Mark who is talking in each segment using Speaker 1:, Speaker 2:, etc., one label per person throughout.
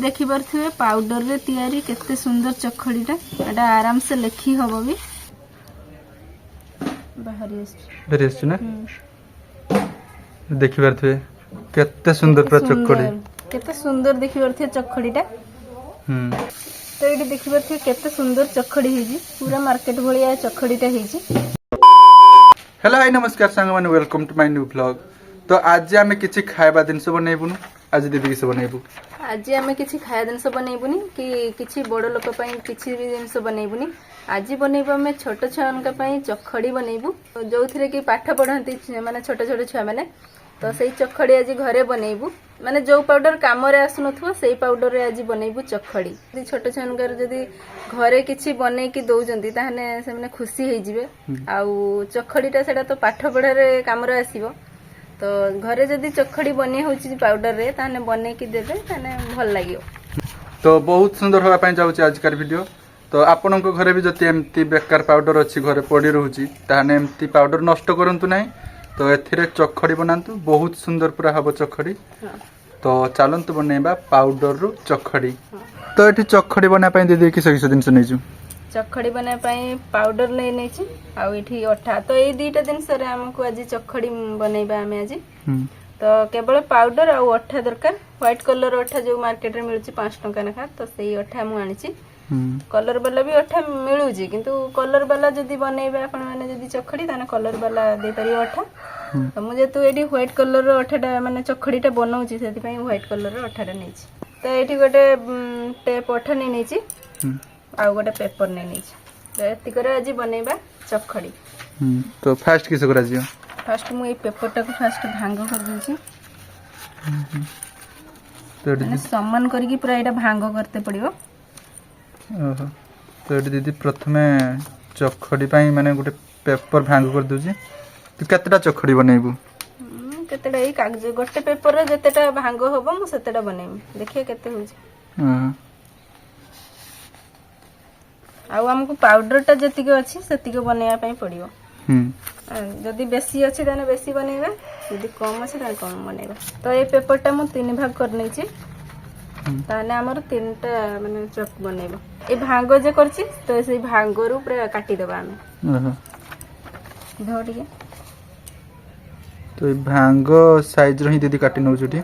Speaker 1: देखि पारे पाउडर रे तैयारी केते सुंदर चखड़ीटा एटा आराम से लेखी हबो भी
Speaker 2: बाहरी आछ ना देखि पारे केते सुंदर पूरा चखड़ी
Speaker 1: केते सुंदर देखि पारे चखड़ीटा तो ये देखि पारे केते सुंदर चखड़ी हिजी पूरा मार्केट भलिया चखड़ीटा हिजी।
Speaker 2: हेलो हाय नमस्कार सांग माने welcome to my new vlog. तो आज आमे किछि खायबा दिन सब बनैबुनु आज दीदी किछ बनैबु
Speaker 1: आज आमे किछि खाया दिन सब बनैबुनी कि किछि बड़ लोक पई किछि भी दिन सब बनैबुनी। आज बनैबु हमें छोट छुआनका पई चखड़ी बनैबु जोथिरे कि पाठ पढंती माने छोट छोट छुआ माने तो सेई चखड़ी आज घरे बनैबु माने जो पाउडर काम रे आसुनथुवा सेई पाउडर रे आज बनैबु चखड़ी। यदि छोट छुआनकर जदी घरे किछि बनै कि दउजंती ताहने से माने खुशी हे जिवे आउ चखड़ीटा सेटा तो पाठ पढा रे काम रे आसीबो तो घरे जदी चखड़ी बने होची पाउडर रे ताने बने कि देबे ताने भल लागियो।
Speaker 2: तो बहुत सुंदर होगा पई जाउची आजकार वीडियो। तो आपन को घरे भी जति एमती बेकार पाउडर अछि घरे पड़ी रहूची ताने एमती पाउडर नष्ट करंतु नाही तो एथिरे चखड़ी बनांतु बहुत सुंदर पूरा हबो चखड़ी। तो चलंतु बनेबा पाउडर रु चखड़ी। तो एठी चखड़ी बना पई दीदी किस किस दिन से नेजु
Speaker 1: चखड़ी बना पई पाउडर ले नेछि आ एठी अठा तो ए दीटा दिन सरे हमको आज चखड़ी बनेबा हमें आज तो केवल पाउडर आ अठा दरकार व्हाइट कलर अठा जो मार्केट रे मिलुची 5 टंका नेखा तो सेही अठा मु आनिछि। कलर वाला भी अठा मिलुची किंतु कलर वाला जदी बनेबा आपण माने जदी चखड़ी ताने कलर वाला दे पारी अठा तो मु जेतु एडी व्हाइट कलर रो अठाटा माने चखड़ीटा बनाउची सेति पई व्हाइट कलर रो अठाटा नेछि। तो एठी गोटे टेप अठा नै नेछि आ गोटे पेपर नै नेछि तो एति करे आज बनेबा चखड़ी।
Speaker 2: तो फास्ट किस करा जियो
Speaker 1: फास्ट मु ए पेपर टाको फास्ट भांग कर देछि
Speaker 2: तो
Speaker 1: माने सम्मान करके पूरा एटा भांग करते पड़ियो।
Speaker 2: ओहो तो एटी दीदी प्रथमे चखड़ी पई माने गोटे पेपर भांग कर दोजी तो केतेटा चखड़ी बनेबू
Speaker 1: केतेटा ए कागज गोटे पेपर रे जतेटा भांग होबो मु सेतेटा बनेम देखिए केते होजी। आ हमको पाउडर टा जति के अछि सेति के बनेया पई पड़ियो। जदि बेसी अछि ताने बेसी बनेबा जदि कम अछि ताने कम बनेबा। तो ए पेपर टा मु 3 भाग कर नै छी ताने हमर 3टा माने चक बनेबा। ए भांग जे करछि तो से भांग रु पूरा काटी देबा हमें धोडी के
Speaker 2: तो ए भांग साइज रही दीदी काटी नउ छटी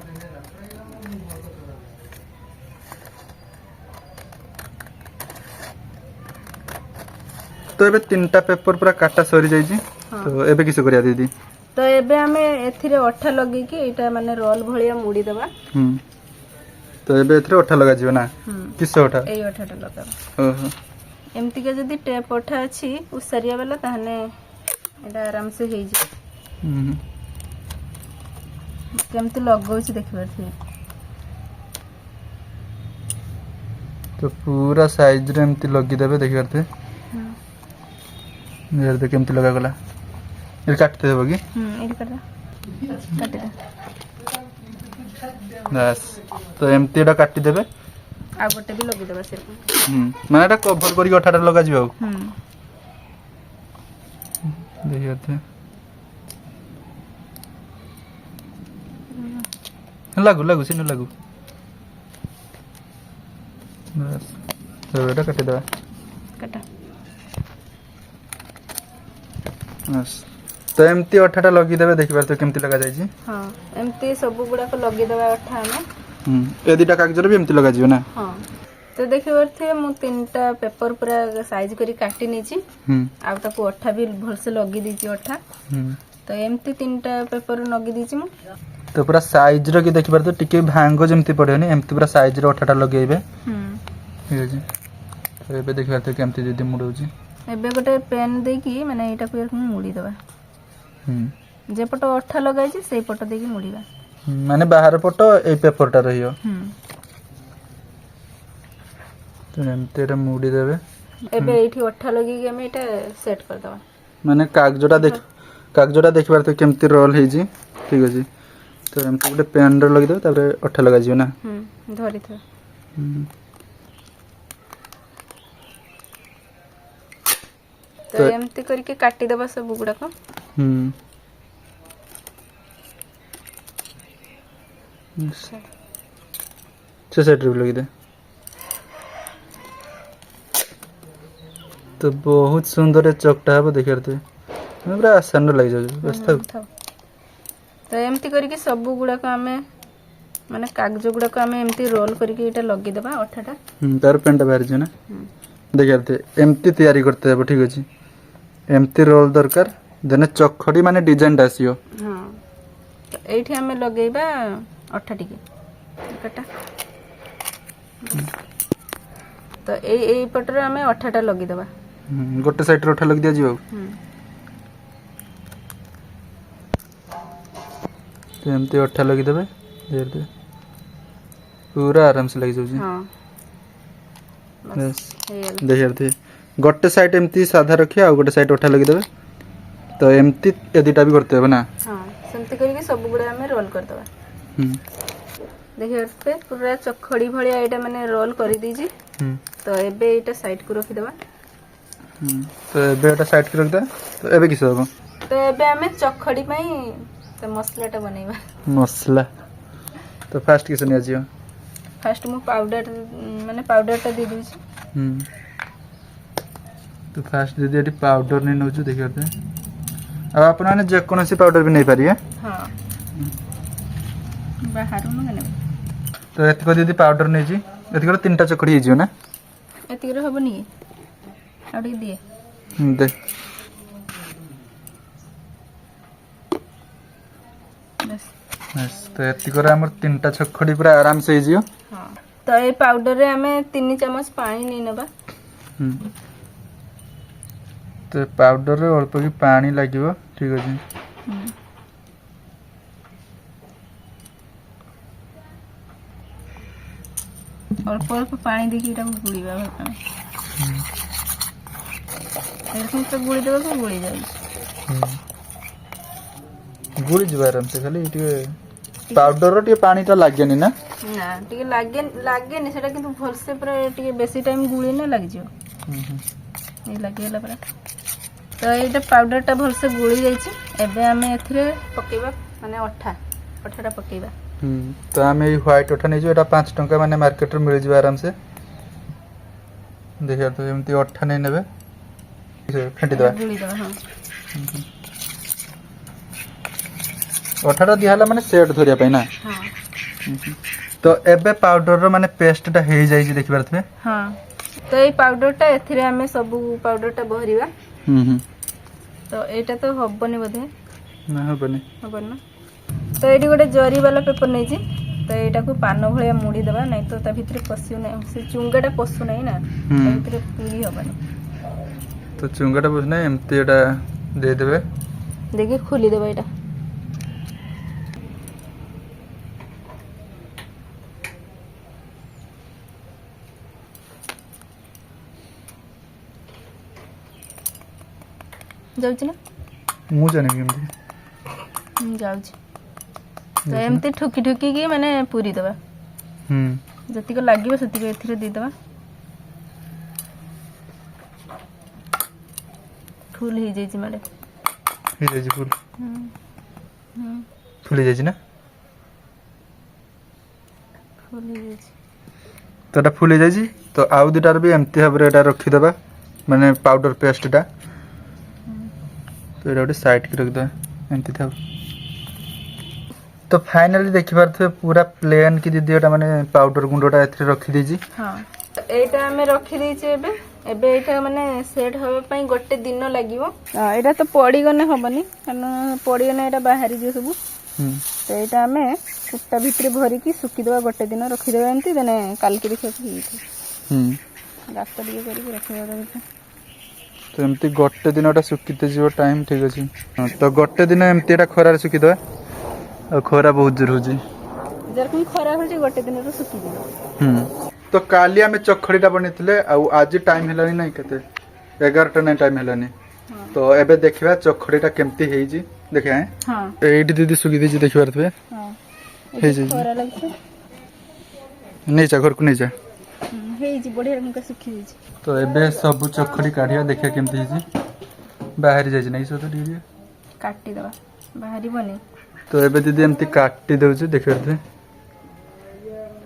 Speaker 2: तो एबे 3टा पेपर पूरा काटा सरी जाई छी तो एबे किस करिया दीदी
Speaker 1: तो एबे हमें एथिरे अठा लगे कि एटा माने रोल भलिया मुड़ी देबा।
Speaker 2: तो एबे एथिरे अठा लगा जियो ना किस अठा
Speaker 1: ए अठाटा लगा
Speaker 2: ओहो
Speaker 1: एमती के जदी टेप अठा अछि उसरिया वाला ताहने एटा आराम से हे जे केमती लगौछि देखबा छी
Speaker 2: तो पूरा साइज रे एमती लगी देबे देखि करते यार देख केमती लगा गला ये काटते देबो की
Speaker 1: एडी काटे
Speaker 2: बस तो एमती एटा काटी देबे
Speaker 1: आ गोटे भी लगी देबा से
Speaker 2: माने एटा कवर करी अठाटा लगा जियो देखि करते लागू लागू सिन लागू बस तो एटा काटी देबा
Speaker 1: काटा
Speaker 2: बस तो एमती अठाटा लगी देबे देखि पार तो केमती लगा जाई छी।
Speaker 1: हां एमती सब गुडा को लगी देबा अठा में
Speaker 2: ए दीटा कागज रे भी एमती लगा जियो ना। हां
Speaker 1: तो देखि परथे मु 3टा पेपर पूरा साइज करी काटी नै छी आ ताको अठा भी भल से लगी दी छी अठा तो एमती 3टा पेपर लगी दी छी मु
Speaker 2: तो पूरा साइज रो की देखि पार तो टिके भांग जेमती पड़ेनी एमती पूरा साइज रो अठाटा लगेबे ठीक अछि। तो एबे देखि पार तो केमती दीदी मुडौ छी
Speaker 1: एबे गोटे पेन दे की माने एटा को मुड़ी देबा जे पट अठा लगाई छी सेई पट दे की मुड़ीबा
Speaker 2: माने बाहर पट ए पेपर टा रहियो तो एमती रे मुड़ी देबे
Speaker 1: एबे एठी अठा लगी के हम एटा सेट कर देबा
Speaker 2: माने कागजटा देखि पार तो केमती रोल हे जी ठीक अछि। तो एमती गोटे पेन रे लगी देबे तारे अठा लगा जियो ना
Speaker 1: धरि थ तो एमती करके काटी देबा सब गुडा को
Speaker 2: से साइड रे भी लगी दे। तो बहुत सुंदर चकटा हम देखिए पूरा आसान लग जाए बस था।
Speaker 1: तो एमती करके सब गुड़ाक आम माने कागज गुड़ाक आम एमती रोल करके इटा लगे देबा अठाटा
Speaker 2: तार पेंटा बाहर जे ना देखिए एमती तैयारी करते हैं ठीक अछि एमती रोल दरकार देने चखड़ी माने डिजाइन आसियो।
Speaker 1: हां तो एठी आम लगेबा अठा टिके कटा तो ए पटर आम अठाटा लगे देबा
Speaker 2: गोटे साइड रे अठा लग दिया जीव तो एमती अठा लगी देबे देखते पूरा आराम से लग जाउ जी।
Speaker 1: हां
Speaker 2: बस देखिए गोटे साइड एमती साधा रखिए आ गोटे साइड अठा लगी देबे तो एमती ए दुटा भी करते हो ना।
Speaker 1: हां सेमती करके सब गुडा हमें रोल कर देबा देखिए पे पूरा चखड़ी भलिया एटा माने रोल कर दीजी तो एबे एटा साइड को रखि देबा
Speaker 2: तो एबे एटा साइड को रख दे तो एबे किस होबो
Speaker 1: तो एबे हमें चखड़ी पई तो मसलाटा बनेबा
Speaker 2: मसला तो फास्ट किस ने आजियो
Speaker 1: फास्ट मु पाउडर माने पाउडरटा दे दूची
Speaker 2: तो फास्ट दे दे पाउडर नहीं नौछु देखिए अब आप माने जे कोनोसी पाउडर भी नहीं पारिए।
Speaker 1: हां बाहर न गने
Speaker 2: तो एतको दीदी पाउडर नहीं जी एतको तीनटा चकड़ी हिजियो ना
Speaker 1: एती रे हबनी आडी दिए
Speaker 2: दे
Speaker 1: बस
Speaker 2: बस तो एतको हमर तीनटा चकड़ी पूरा आराम से हिजियो।
Speaker 1: हां तो ए पाउडर रे हमें 3 चम्मच पानी नहीं नबा
Speaker 2: तो पाउडर रे अल्प की पानी लागिवो ठीक अछि
Speaker 1: अल्प अल्प पानी देखि इटा गुड़ीबा एरकम तो गुड़ी देबा को गुड़ी जाई
Speaker 2: गुड़ी जबा आराम से खाली पाउडर रो टे पानी ता लागेनी ना
Speaker 1: ना टिके लागे नि सेटा किंतु भल से पूरा टिके बेसी टाइम गुड़ी ना लाग जियो ए लागेला पूरा तो एटा पाउडर टा भल से गुड़ी जाई छी एबे हमें एथिरे पकेबा माने अठाटा पकेबा
Speaker 2: तो हमें ये व्हाइट अठा नहीं जो एटा 5 टंका माने मार्केट रे मिल जिबा आराम से देखिए तो एमती अठा नहीं नेबे फेंटी देबा
Speaker 1: गुड़ी देबा हां
Speaker 2: अठाटा दिहाला माने सेट धरिया पई ना।
Speaker 1: हां
Speaker 2: तो एबे पाउडर रो माने पेस्ट टा हे जाई छी देखि परथबे।
Speaker 1: हां तो ए पाउडर टा एथिरे हमें सब पाउडर टा भरिबा तो एटा तो हबनी बधे
Speaker 2: ना हबनी
Speaker 1: ना तो एटी गोटे जरी वाला पेपर नहीं छी तो एटा को पान भलिया मुड़ी देबा नहीं तो ता भितरे पसियो नहीं से चुंगाटा पसु नहीं ना ता भितरे पूरी हबनी
Speaker 2: तो चुंगाटा पस नहीं एमती एटा दे देबे
Speaker 1: देखि खोली देबा एटा जाउची ना
Speaker 2: मु जाने केमती
Speaker 1: जाउची तो एमती ठुकी ठुकी की माने पूरी देबा जति को लागिबो सति को एथिरे दे देबा फुल ही जाई छी माले
Speaker 2: ही जाई छी फुल फुल जाई छी ना
Speaker 1: फुल ही जाई छी
Speaker 2: तो एटा फुल जाई छी तो आउ दुटार भी एमती हबरे एटा रखि देबा माने पाउडर पेस्ट टा तो एटा साइड के रख दे एमती था। तो फाइनली देखि पारथे पूरा प्लेन की दीदी एटा माने पाउडर गुंडोटा एथरे रखि दीजी।
Speaker 1: हां तो एटा हमें रखि दै छी एबे एटा माने सेट होबे पई गोटे दिन लागिवो एटा तो पड़ी गने हबनी कारण पड़ी गने एटा बाहरी जे सब तो एटा हमें कुट्टा भितरे भरी की सुकी देबा गोटे दिन रखि देबा एंती देने काल के देखि रास्ता दिए करी रखि देबा
Speaker 2: तो एमती गोटे दिनटा सुकीते जीव टाइम ठीक अछि तो गोटे दिन एमती एटा खरा सुकी दबा खरा बहुत जोर होजी
Speaker 1: जरकम खरा होजी गोटे दिन रो सुकी दिबा
Speaker 2: तो काली हमें चखड़ीटा बनिथिले आ आज टाइम हेलानी नहीं केते 11टा नहीं टाइम हेलानी तो एबे देखिबा चखड़ीटा केमती हेजी देखे हैं
Speaker 1: हां
Speaker 2: एडी दीदी सुकी दीजी देखि परथबे
Speaker 1: हां
Speaker 2: हेजी
Speaker 1: खरा लागছে
Speaker 2: नहीं जा घर को नहीं जा
Speaker 1: हेजी बढ़िया रंग सुखी दी
Speaker 2: तो एबे सब चखड़ी काढ़िया देखिया केमती हेजी बाहर जाई नहीं सो तो दीदी
Speaker 1: काटी दवा बाहरी बने
Speaker 2: तो एबे दीदी एमती काटी देउ छी देखि परथबे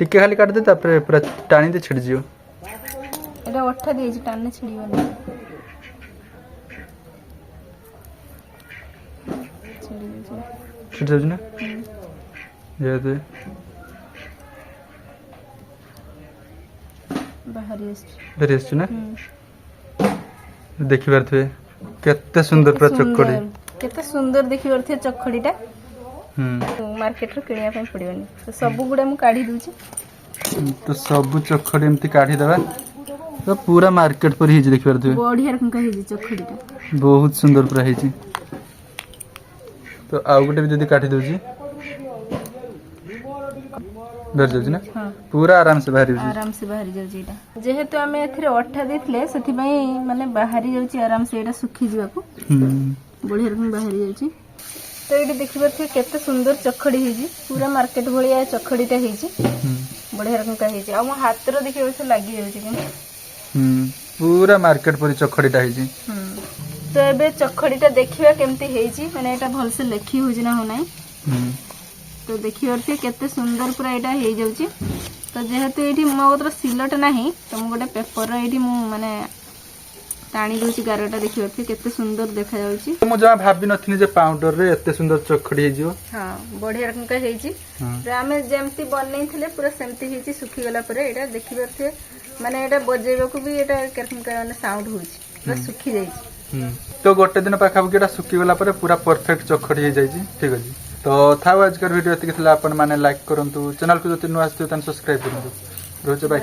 Speaker 2: टिके खाली काट दे तापर पूरा टाणी दे छिड़ जियो
Speaker 1: এটা অঠা দিয়েছি টানলে ছিড়িবনি
Speaker 2: छिड़ जाउछ ना जे दे
Speaker 1: ବାହାରି ଆସିଛି
Speaker 2: भेरी आछ ना देखि पारथुए केते सुंदर पूरा चक्कड़ी
Speaker 1: केते सुंदर देखि पारथे चक्खड़ीटा मार्केट रो किनिया ପାଇଁ पड़िबनी तो सब गुडा मु काढी दूची
Speaker 2: तो सब चक्कड़ी एमती काढी देबा तो पूरा मार्केट पर ही देखि पारथुए
Speaker 1: बढ़िया रकम का हेजी चक्खड़ीटा
Speaker 2: बहुत सुंदर पूरा हेजी तो आउ गोटे भी जदी काटी दोची भर जाउछ ना
Speaker 1: हां
Speaker 2: पूरा आराम से बाहरी
Speaker 1: आराम से बाहरी जाउची एटा जेहेतु आमे एथिरे अठा देथले सेति पई माने बाहरी जाउची आराम से एटा सुखी जीवाको बढ़िया रकम बाहरी जाउची तो एटी देखिबा थे केते सुंदर चक्खड़ी हेजी पूरा मार्केट भलिया चक्खड़ीटा हेजी बढ़िया रकम का हेजी आ मो हाथ रो देखिबा से लागि जाउची कि
Speaker 2: पूरा मार्केट पर चक्खड़ीटा हेजी
Speaker 1: तो एबे चक्खड़ीटा देखिबा केमती हेजी माने एटा भल से लेखी होजी ना हो नाही तो देखिए केते सुंदर पूरा एटा हे जाउची तो जेहेतु एठी मो गोत्र सिलट नाही तो मो गोटे पेपर एठी मु माने टाणी दोची गारटा देखिए केते सुंदर देखा जाउची
Speaker 2: मु जमा भाबी नथिनी जे पाउडर रे एते सुंदर चक्खड़ी हे जियो
Speaker 1: हां बढ़िया रकम का हेजी तो आमे जेमती बननै थिले पूरा सेमती हेजी सुखी गला परे एटा देखि परथे माने एटा बजेबा को भी एटा केरकम का माने साउंड होची पूरा सुखी जाईची
Speaker 2: तो गोटे दिन पाखा एटा सुखी गला परे पूरा परफेक्ट चक्खड़ी हे जाईची ठीक अछि तो था आजकल वीडियो एतिक थिला अपन माने लाइक करंतु चैनल को जति नु आस्ते तन सब्सक्राइब करंतु रोज बाय